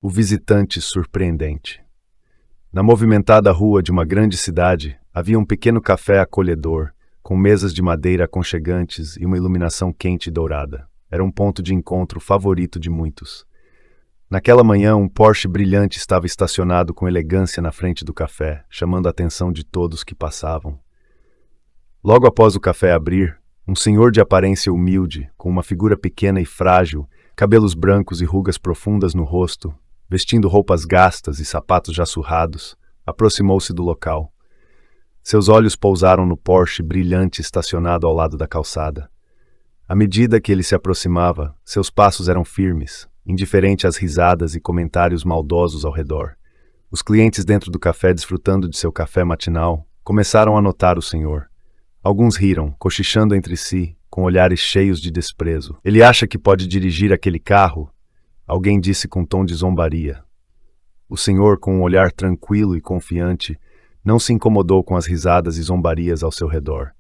O visitante surpreendente. Na movimentada rua de uma grande cidade, havia um pequeno café acolhedor, com mesas de madeira aconchegantes e uma iluminação quente e dourada. Era um ponto de encontro favorito de muitos. Naquela manhã, um Porsche brilhante estava estacionado com elegância na frente do café, chamando a atenção de todos que passavam. Logo após o café abrir, um senhor de aparência humilde, com uma figura pequena e frágil, cabelos brancos e rugas profundas no rosto, vestindo roupas gastas e sapatos já surrados, aproximou-se do local. Seus olhos pousaram no Porsche brilhante estacionado ao lado da calçada. À medida que ele se aproximava, seus passos eram firmes, indiferente às risadas e comentários maldosos ao redor. Os clientes dentro do café, desfrutando de seu café matinal, começaram a notar o senhor. Alguns riram, cochichando entre si, com olhares cheios de desprezo. "Ele acha que pode dirigir aquele carro?" Alguém disse com tom de zombaria. O senhor, com um olhar tranquilo e confiante, não se incomodou com as risadas e zombarias ao seu redor.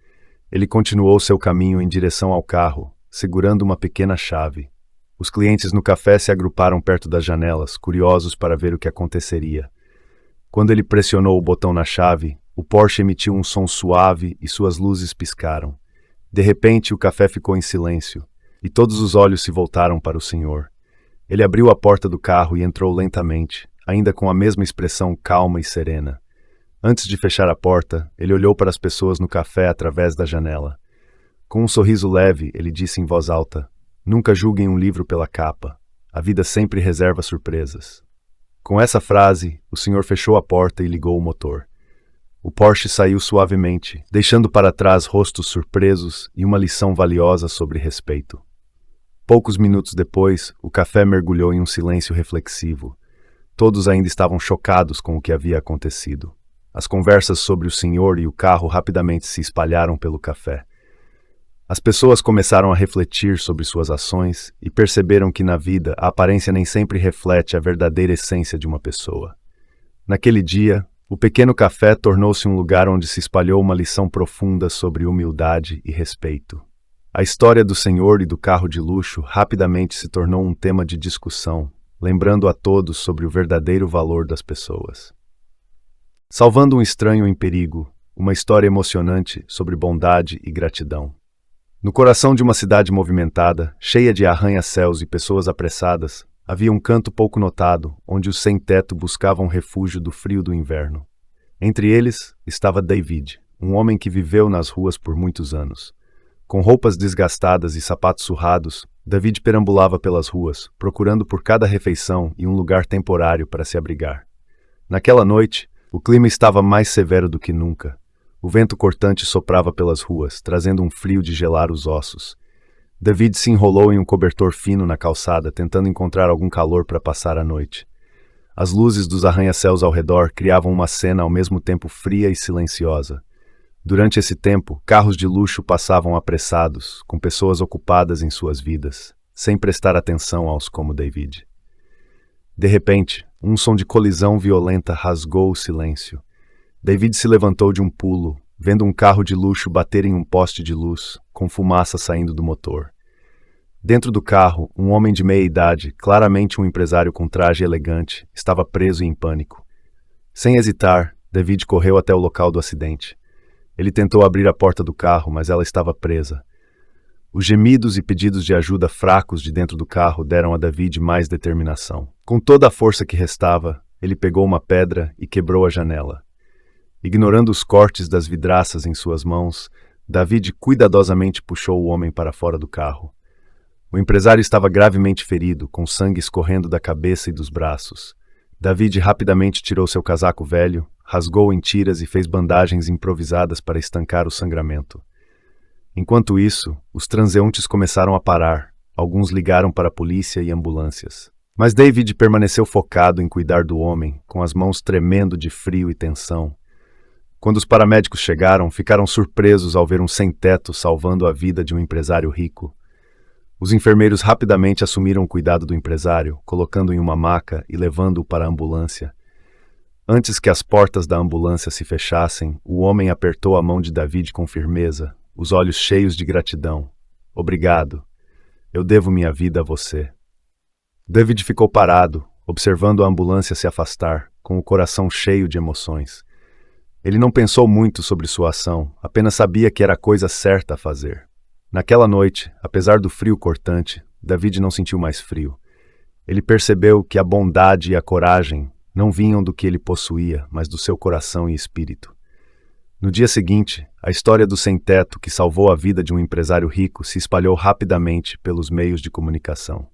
Ele continuou seu caminho em direção ao carro, segurando uma pequena chave. Os clientes no café se agruparam perto das janelas, curiosos para ver o que aconteceria. Quando ele pressionou o botão na chave, o Porsche emitiu um som suave e suas luzes piscaram. De repente, o café ficou em silêncio, e todos os olhos se voltaram para o senhor. Ele abriu a porta do carro e entrou lentamente, ainda com a mesma expressão calma e serena. Antes de fechar a porta, ele olhou para as pessoas no café através da janela. Com um sorriso leve, ele disse em voz alta: "Nunca julguem um livro pela capa. A vida sempre reserva surpresas." Com essa frase, o senhor fechou a porta e ligou o motor. O Porsche saiu suavemente, deixando para trás rostos surpresos e uma lição valiosa sobre respeito. Poucos minutos depois, o café mergulhou em um silêncio reflexivo. Todos ainda estavam chocados com o que havia acontecido. As conversas sobre o senhor e o carro rapidamente se espalharam pelo café. As pessoas começaram a refletir sobre suas ações e perceberam que na vida a aparência nem sempre reflete a verdadeira essência de uma pessoa. Naquele dia, o pequeno café tornou-se um lugar onde se espalhou uma lição profunda sobre humildade e respeito. A história do senhor e do carro de luxo rapidamente se tornou um tema de discussão, lembrando a todos sobre o verdadeiro valor das pessoas. Salvando um estranho em perigo, uma história emocionante sobre bondade e gratidão. No coração de uma cidade movimentada, cheia de arranha-céus e pessoas apressadas, havia um canto pouco notado, onde os sem-teto buscavam refúgio do frio do inverno. Entre eles estava David, um homem que viveu nas ruas por muitos anos. Com roupas desgastadas e sapatos surrados, David perambulava pelas ruas, procurando por cada refeição e um lugar temporário para se abrigar. Naquela noite, o clima estava mais severo do que nunca. O vento cortante soprava pelas ruas, trazendo um frio de gelar os ossos. David se enrolou em um cobertor fino na calçada, tentando encontrar algum calor para passar a noite. As luzes dos arranha-céus ao redor criavam uma cena ao mesmo tempo fria e silenciosa. Durante esse tempo, carros de luxo passavam apressados, com pessoas ocupadas em suas vidas, sem prestar atenção aos como David. De repente, um som de colisão violenta rasgou o silêncio. David se levantou de um pulo, vendo um carro de luxo bater em um poste de luz, com fumaça saindo do motor. Dentro do carro, um homem de meia-idade, claramente um empresário com traje elegante, estava preso e em pânico. Sem hesitar, David correu até o local do acidente. Ele tentou abrir a porta do carro, mas ela estava presa. Os gemidos e pedidos de ajuda fracos de dentro do carro deram a David mais determinação. Com toda a força que restava, ele pegou uma pedra e quebrou a janela. Ignorando os cortes das vidraças em suas mãos, David cuidadosamente puxou o homem para fora do carro. O empresário estava gravemente ferido, com sangue escorrendo da cabeça e dos braços. David rapidamente tirou seu casaco velho, rasgou em tiras e fez bandagens improvisadas para estancar o sangramento. Enquanto isso, os transeuntes começaram a parar. Alguns ligaram para a polícia e ambulâncias. Mas David permaneceu focado em cuidar do homem, com as mãos tremendo de frio e tensão. Quando os paramédicos chegaram, ficaram surpresos ao ver um sem-teto salvando a vida de um empresário rico. Os enfermeiros rapidamente assumiram o cuidado do empresário, colocando-o em uma maca e levando-o para a ambulância. Antes que as portas da ambulância se fechassem, o homem apertou a mão de David com firmeza, os olhos cheios de gratidão. "Obrigado. Eu devo minha vida a você." David ficou parado, observando a ambulância se afastar, com o coração cheio de emoções. Ele não pensou muito sobre sua ação, apenas sabia que era a coisa certa a fazer. Naquela noite, apesar do frio cortante, David não sentiu mais frio. Ele percebeu que a bondade e a coragem não vinham do que ele possuía, mas do seu coração e espírito. No dia seguinte, a história do sem-teto que salvou a vida de um empresário rico se espalhou rapidamente pelos meios de comunicação.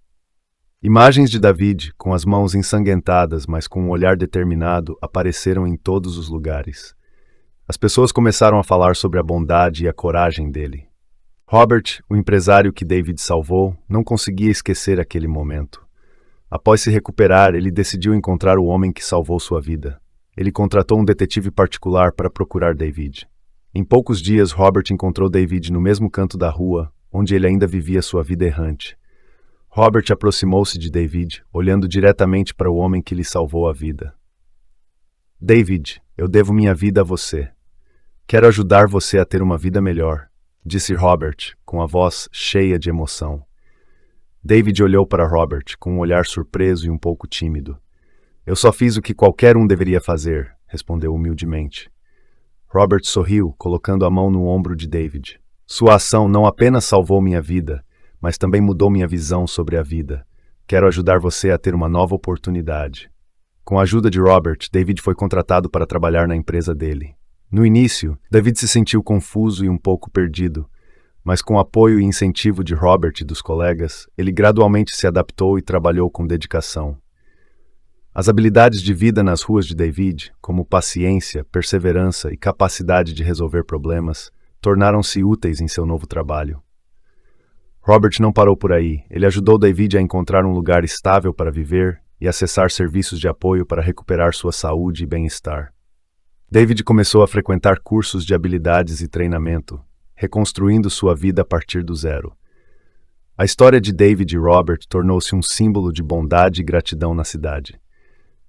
Imagens de David, com as mãos ensanguentadas, mas com um olhar determinado, apareceram em todos os lugares. As pessoas começaram a falar sobre a bondade e a coragem dele. Robert, o empresário que David salvou, não conseguia esquecer aquele momento. Após se recuperar, ele decidiu encontrar o homem que salvou sua vida. Ele contratou um detetive particular para procurar David. Em poucos dias, Robert encontrou David no mesmo canto da rua, onde ele ainda vivia sua vida errante. Robert aproximou-se de David, olhando diretamente para o homem que lhe salvou a vida. David, eu devo minha vida a você. Quero ajudar você a ter uma vida melhor, disse Robert, com a voz cheia de emoção. David olhou para Robert com um olhar surpreso e um pouco tímido. Eu só fiz o que qualquer um deveria fazer, respondeu humildemente. Robert sorriu, colocando a mão no ombro de David. Sua ação não apenas salvou minha vida, mas também mudou minha visão sobre a vida. Quero ajudar você a ter uma nova oportunidade. Com a ajuda de Robert, David foi contratado para trabalhar na empresa dele. No início, David se sentiu confuso e um pouco perdido, mas com o apoio e incentivo de Robert e dos colegas, ele gradualmente se adaptou e trabalhou com dedicação. As habilidades de vida nas ruas de David, como paciência, perseverança e capacidade de resolver problemas, tornaram-se úteis em seu novo trabalho. Robert não parou por aí. Ele ajudou David a encontrar um lugar estável para viver e acessar serviços de apoio para recuperar sua saúde e bem-estar. David começou a frequentar cursos de habilidades e treinamento, reconstruindo sua vida a partir do zero. A história de David e Robert tornou-se um símbolo de bondade e gratidão na cidade.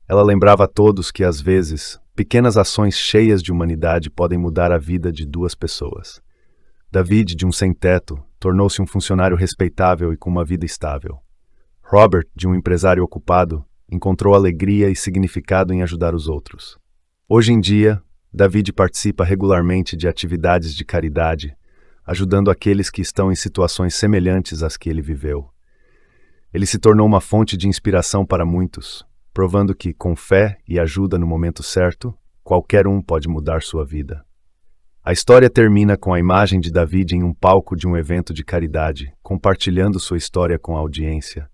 Ela lembrava a todos que, às vezes, pequenas ações cheias de humanidade podem mudar a vida de duas pessoas. David, de um sem-teto, tornou-se um funcionário respeitável e com uma vida estável. Robert, de um empresário ocupado, encontrou alegria e significado em ajudar os outros. Hoje em dia, David participa regularmente de atividades de caridade, ajudando aqueles que estão em situações semelhantes às que ele viveu. Ele se tornou uma fonte de inspiração para muitos, provando que, com fé e ajuda no momento certo, qualquer um pode mudar sua vida. A história termina com a imagem de David em um palco de um evento de caridade, compartilhando sua história com a audiência.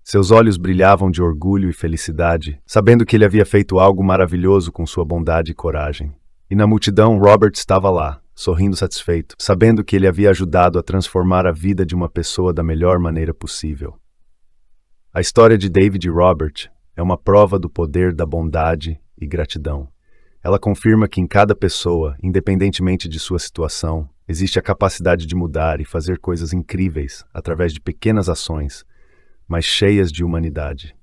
Seus olhos brilhavam de orgulho e felicidade, sabendo que ele havia feito algo maravilhoso com sua bondade e coragem. E na multidão, Robert estava lá, sorrindo satisfeito, sabendo que ele havia ajudado a transformar a vida de uma pessoa da melhor maneira possível. A história de David e Robert é uma prova do poder da bondade e gratidão. Ela confirma que em cada pessoa, independentemente de sua situação, existe a capacidade de mudar e fazer coisas incríveis através de pequenas ações, mas cheias de humanidade.